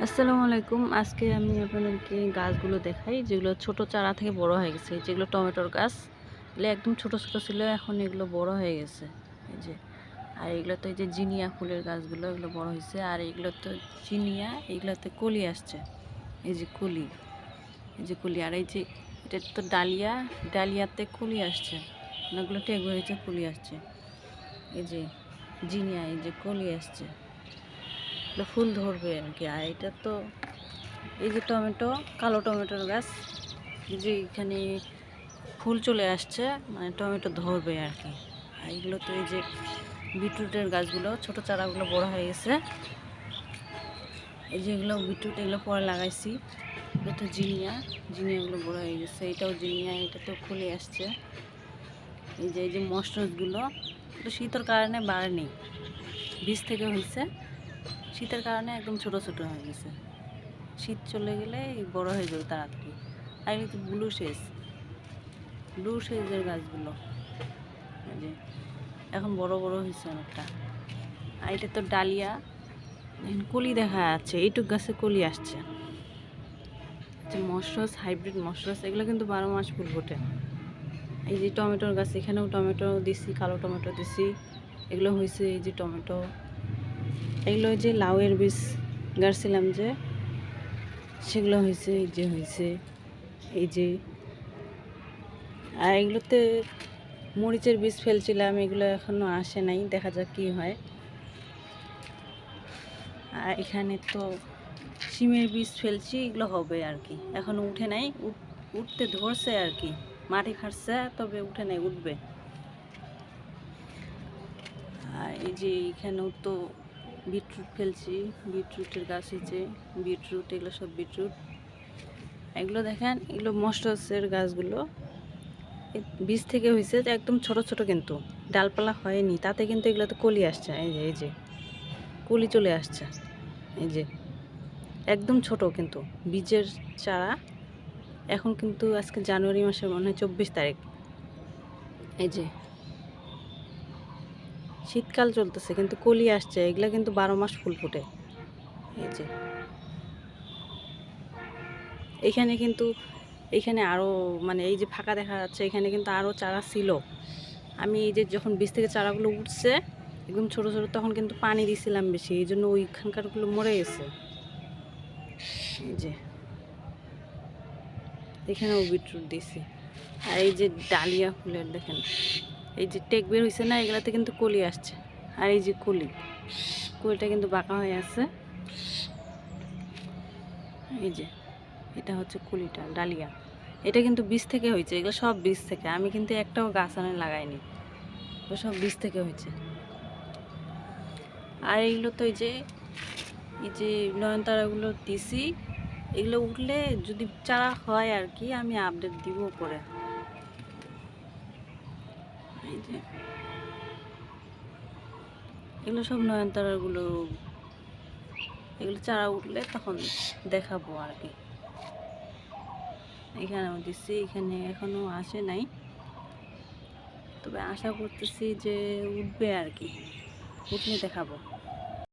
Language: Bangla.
আসসালামু আলাইকুম। আজকে আমি আপনাদেরকে গাছগুলো দেখাই যেগুলো ছোট চারা থেকে বড় হয়ে গেছে। যেগুলো টমেটোর গাছ, এগুলো একদম ছোট ছোট ছিল, এখন এগুলো বড় হয়ে গেছে। এই যে, আর এগুলো তো এই যে জিনিয়া ফুলের গাছগুলো, এগুলো বড় হয়েছে। আর এগুলো তো জিনিয়া, এগুলোতে কলি আসছে। এই যে কলি, এই যে কলি। আর এই যে এটা তো ডালিয়া, ডালিয়াতে কলি আসছে। অনেকগুলো টেক হয়েছে, কলি আসছে। এই যে জিনিয়া, এই যে কলি আসছে, এগুলো ফুল ধরবে আর কি। আর এটা তো এই যে টমেটো, কালো টমেটোর গাছ, এই যে এখানে ফুল চলে আসছে, মানে টমেটো ধরবে আর কি। আর এগুলো তো এই যে বিটরুটের গাছগুলো, ছোট চারাগুলো বড় হয়ে গেছে। এই যে এগুলো বিটরুট, এগুলো পরে লাগাইছি। এটা তো জিনিয়া, জিনিয়াগুলো বড় হয়ে গেছে। এটাও জিনিয়া, এটা তো ফুলে আসছে। এই যে মশরুমগুলো, এটা শীতের কারণে বাড়েনি, বীজ থেকে হয়েছে। শীতের কারণে একদম ছোট ছোট হয়ে গেছে। শীত চলে গেলে বড় হয়ে যাবে তাড়াতাড়ি। আর এই যে ব্লু সেজের গাছগুলো, এই যে এখন বড় বড় হয়েছে অনেকটা। আর এটা তো ডালিয়া, এখন কলি দেখা যাচ্ছে, এইটুক গাছে কলি আসছে। যে মশরস, হাইব্রিড মশরস, এগুলো কিন্তু 12 মাস ফুল ফোটে। এই যে টমেটোর গাছ, এখানেও টমেটো দিছি, কালো টমেটো দিছি, এগুলো হয়েছে। এই যে টমেটো, এগুলো যে লাউয়ের বীজ গাড়ছিলাম যে, সেগুলো হয়েছে। এই যে হয়েছে, এই যে। আর এগুলোতে মরিচের বীজ ফেলছিলাম, এগুলো এখনো আসে নাই, দেখা যাক কি হয়। আর এখানে তো শিমের বীজ ফেলছি, এগুলো হবে আর কি, এখনো উঠে নাই, উঠতে ধরছে আর কি, মাটি ফাটছে, তবে উঠে নাই, উঠবে। আর এই যে এখানেও তো বিটরুট ফেলছি, বিটরুটের গাছ হয়েছে, বিটরুট, এগুলো সব বিটরুট। এগুলো দেখেন, এগুলো মস্টার্সের গাছগুলো, বীজ থেকে হয়েছে, একদম ছোট ছোট, কিন্তু ডালপালা হয়নি, তাতে কিন্তু এগুলোতে কলি আসছে। এই যে কলি চলে আসছে, এই যে একদম ছোট, কিন্তু বীজের চারা। এখন কিন্তু আজকে জানুয়ারি মাসের মনে হয় 24 তারিখ। এই যে শীতকাল চলতেছে, কিন্তু কলি আসছে, এগুলা কিন্তু 12 মাস ফুল ফোটে। এই যে এইখানে কিন্তু, এইখানে আরও, মানে এই যে ফাঁকা দেখা যাচ্ছে, এখানে কিন্তু আরও চারা ছিল। আমি এই যে যখন বীজ থেকে চারাগুলো উঠছে একদম ছোট ছোট, তখন কিন্তু পানি দিছিলাম বেশি, এই জন্য ওইখানকারগুলো মরে গেছে। এই যে এখানেও বিটরুট দিছি। আর এই যে ডালিয়া ফুলের দেখেন, এই যে টেক বের হয়েছে না, এগুলাতে কিন্তু কলি আসছে। আর এই যে কলিটা কিন্তু বাঁকা হয়ে আছে। এই যে এটা হচ্ছে কলিটা, ডালিয়া, এটা কিন্তু বীজ থেকে হয়েছে। এগুলো সব বীজ থেকে, আমি কিন্তু একটাও গাছ আনে লাগাইনি, এগুলো সব বীজ থেকে হয়েছে। আর এইগুলো তো এই যে নয়নতারাগুলো দিছি, এগুলো উঠলে যদি চারা হয় আর কি, আমি আপডেট দিব পরে। এই যে এগুলো সব নয়নতারাগুলো, এগুলো চারা উঠলে তখন দেখাবো আর কি। এখানেও দিচ্ছি, এখানে এখনো আসে নাই, তবে আশা করতেছি যে উঠবে আর কি, উঠলে দেখাবো।